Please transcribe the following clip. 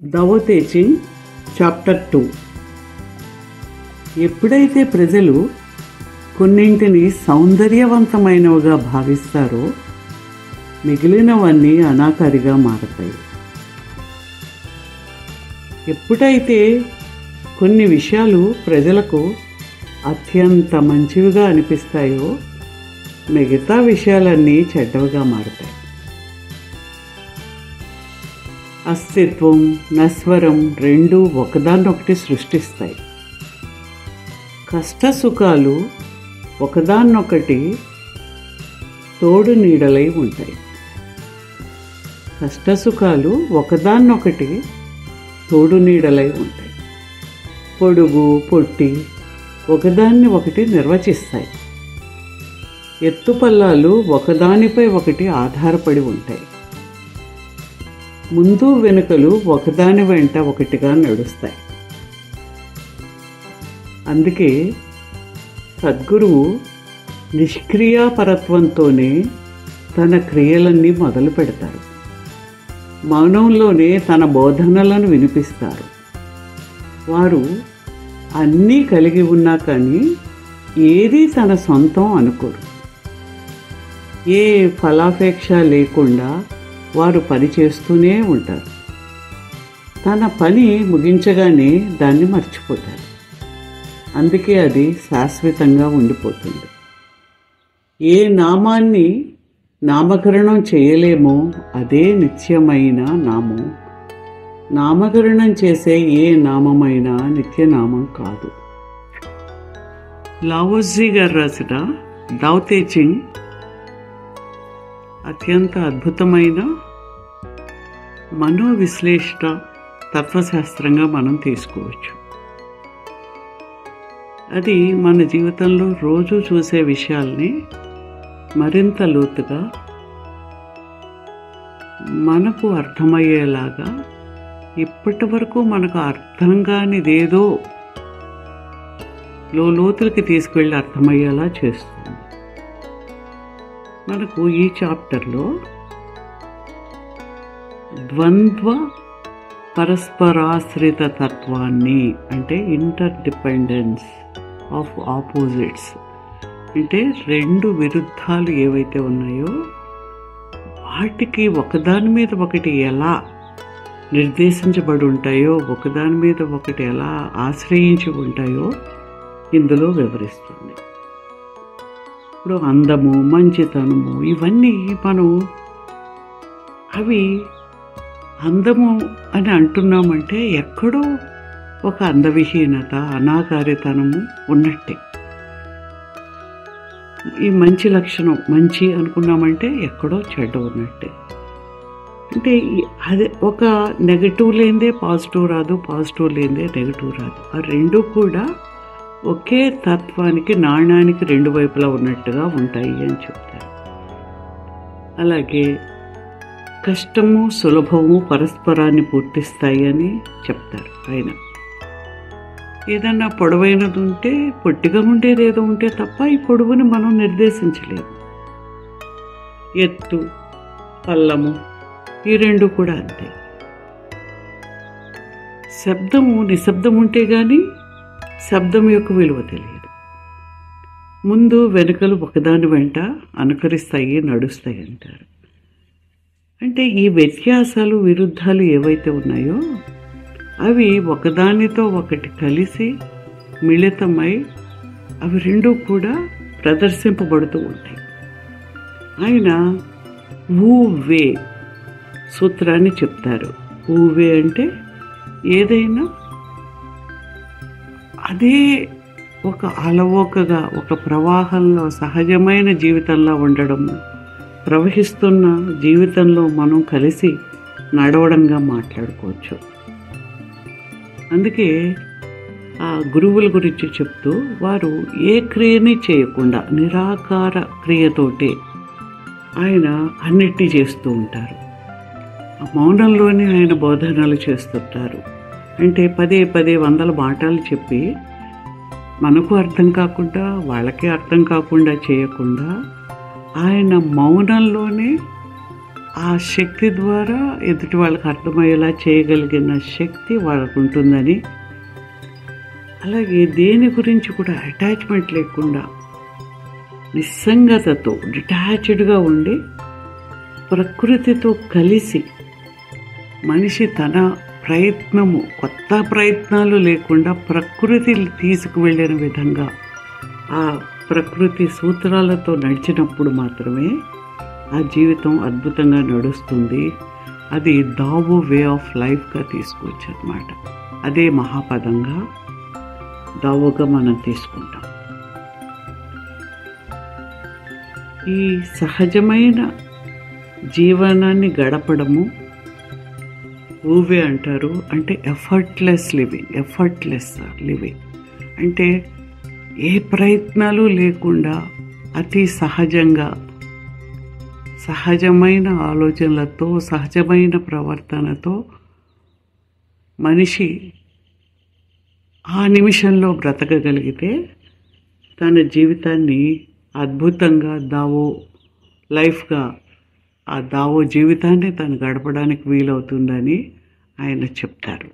దవ తేచింగ్ chapter 2. ఎప్పుడైతే ప్రజలు కొన్నింటిని సౌందర్యవంతమైనవిగా భావిస్తారో మిగిలినవన్నీ అనాకారిగా మారతాయి. ఎప్పుడైతే కొన్ని విషయాలు ప్రజలకు అత్యంత మంచివిగా అనిపిస్తాయో మిగతా విషయాలన్నీ చెడ్డవిగా మారతాయి. అస్తిత్వం, నశ్వరం రెండూ ఒకదాన్నొకటి సృష్టిస్తాయి. కష్ట సుఖాలు ఒకదాన్నొకటి తోడు నీడలై ఉంటాయి. కష్ట సుఖాలు ఒకదాన్నొకటి తోడు నీడలై ఉంటాయి. పొడుగు పొట్టి ఒకదాన్ని ఒకటి నిర్వచిస్తాయి. ఎత్తుపల్లాలు ఒకదానిపై ఒకటి ఆధారపడి ఉంటాయి. ముందు వెనుకలు ఒకదాని వెంట ఒకటిగా నడుస్తాయి. అందుకే సద్గురువు నిష్క్రియాపరత్వంతోనే తన క్రియలన్నీ మొదలు పెడతారు. మౌనంలోనే తన బోధనలను వినిపిస్తారు. వారు అన్నీ కలిగి ఉన్నా కానీ ఏదీ తన సొంతం అనుకోరు. ఏ ఫలాపేక్ష లేకుండా వారు పని చేస్తూనే ఉంటారు. తన పని ముగించగానే దాన్ని మర్చిపోతారు. అందుకే అది శాశ్వతంగా ఉండిపోతుంది. ఏ నామాన్ని నామకరణం చేయలేమో అదే నిత్యమైన నామం. నామకరణం చేసే ఏ నామమైనా నిత్యనామం కాదు. లావోజీ గారు రాసిన దవ్ తేచింగ్ అత్యంత అద్భుతమైన మనోవిశ్లేషణ తత్వశాస్త్రంగా మనం తీసుకోవచ్చు. అది మన జీవితంలో రోజు చూసే విషయాల్ని మరింత లోతుగా మనకు అర్థమయ్యేలాగా, ఇప్పటి వరకు మనకు అర్థం కానిదేదో లోతులకి తీసుకువెళ్ళి అర్థమయ్యేలా చేస్తుంది. మనకు ఈ చాప్టర్లో ద్వంద్వ పరస్పరాశ్రిత తత్వాన్ని, అంటే ఇంటర్డిపెండెన్స్ ఆఫ్ ఆపోజిట్స్, అంటే రెండు విరుద్ధాలు ఏవైతే ఉన్నాయో వాటికి ఒకదాని మీద ఒకటి ఎలా నిర్దేశించబడి ఉంటాయో, ఒకదాని మీద ఒకటి ఎలా ఆశ్రయించి ఉంటాయో ఇందులో వివరిస్తుంది. ఇప్పుడు అందము, మంచితనము ఇవన్నీ మనం అవి అందము అని అంటున్నామంటే ఎక్కడో ఒక అందవిహీనత, అనాకారితనము ఉన్నట్టే. ఈ మంచి లక్షణం మంచి అనుకున్నామంటే ఎక్కడో చెడ్డ ఉన్నట్టే. అంటే అదే ఒక నెగటివ్ లేనిదే పాజిటివ్ రాదు, పాజిటివ్ లేనిదే నెగటివ్ రాదు. ఆ రెండు కూడా ఒకే తత్వానికి, నాణ్యానికి రెండు వైపులా ఉన్నట్టుగా ఉంటాయి అని చెప్తారు. అలాగే కష్టము సులభము పరస్పరాన్ని పూర్తిస్తాయి అని చెప్తారు ఆయన. ఏదన్నా పొడవైనది ఉంటే, పొట్టిగా ఉండేది ఏదో ఉంటే తప్ప ఈ పొడవుని మనం నిర్దేశించలేము. ఎత్తు పల్లము ఈ రెండు కూడా అంతే. శబ్దము నిశ్శబ్దం ఉంటే కానీ శబ్దం యొక్క విలువ తెలియదు. ముందు వెనుకలు ఒకదాని వెంట అనుకరిస్తాయి, నడుస్తాయి అంటారు. అంటే ఈ వ్యత్యాసాలు, విరుద్ధాలు ఏవైతే ఉన్నాయో అవి ఒకదానితో ఒకటి కలిసి మిళితమై అవి రెండు కూడా ప్రదర్శింపబడుతూ ఉంటాయి. ఆయన ఊవే సూత్రాన్ని చెప్తారు. ఊవే అంటే ఏదైనా అదే ఒక అలవోకగా, ఒక ప్రవాహంలో సహజమైన జీవితంలో ఉండడము, ప్రవహిస్తున్న జీవితంలో మనం కలిసి నడవడంగా మాట్లాడుకోవచ్చు. అందుకే ఆ గురువుల గురించి చెప్తూ వారు ఏ క్రియని చేయకుండా నిరాకార క్రియతోటే ఆయన అన్నిటినీ చేస్తూ ఉంటారు. ఆ మౌనంలోనే ఆయన బోధనలు చేస్తుంటారు. అంటే పదే పదే వందల మాటలు చెప్పి మనకు అర్థం కాకుండా, వాళ్ళకే అర్థం కాకుండా చేయకుండా ఆయన మౌనంలోనే ఆ శక్తి ద్వారా ఎదుటి వాళ్ళకి అర్థమయ్యేలా చేయగలిగిన శక్తి వాళ్ళకు ఉంటుందని, అలాగే దేని గురించి కూడా అటాచ్మెంట్ లేకుండా నిస్సంగతతో డిటాచ్డ్గా ఉండి ప్రకృతితో కలిసి మనిషి తన ప్రయత్నము, కొత్త ప్రయత్నాలు లేకుండా ప్రకృతి తీసుకువెళ్ళిన విధంగా ఆ ప్రకృతి సూత్రాలతో నడిచినప్పుడు మాత్రమే ఆ జీవితం అద్భుతంగా నడుస్తుంది. అది దావో వే ఆఫ్ లైఫ్గా తీసుకోవచ్చు అన్నమాట. అదే మహాపదంగా దావోగా మనం తీసుకుంటాం. ఈ సహజమైన జీవనాన్ని గడపడము ఊవే అంటారు. అంటే ఎఫర్ట్లెస్ లివింగ్ అంటే ఏ ప్రయత్నాలు లేకుండా అతి సహజంగా, సహజమైన ఆలోచనలతో, సహజమైన ప్రవర్తనతో మనిషి ఆ నిమిషంలో బ్రతకగలిగితే తన జీవితాన్ని అద్భుతంగా దావో లైఫ్గా, ఆ దావో జీవితాన్ని తను గడపడానికి వీలవుతుందని ఆయన చెప్తారు.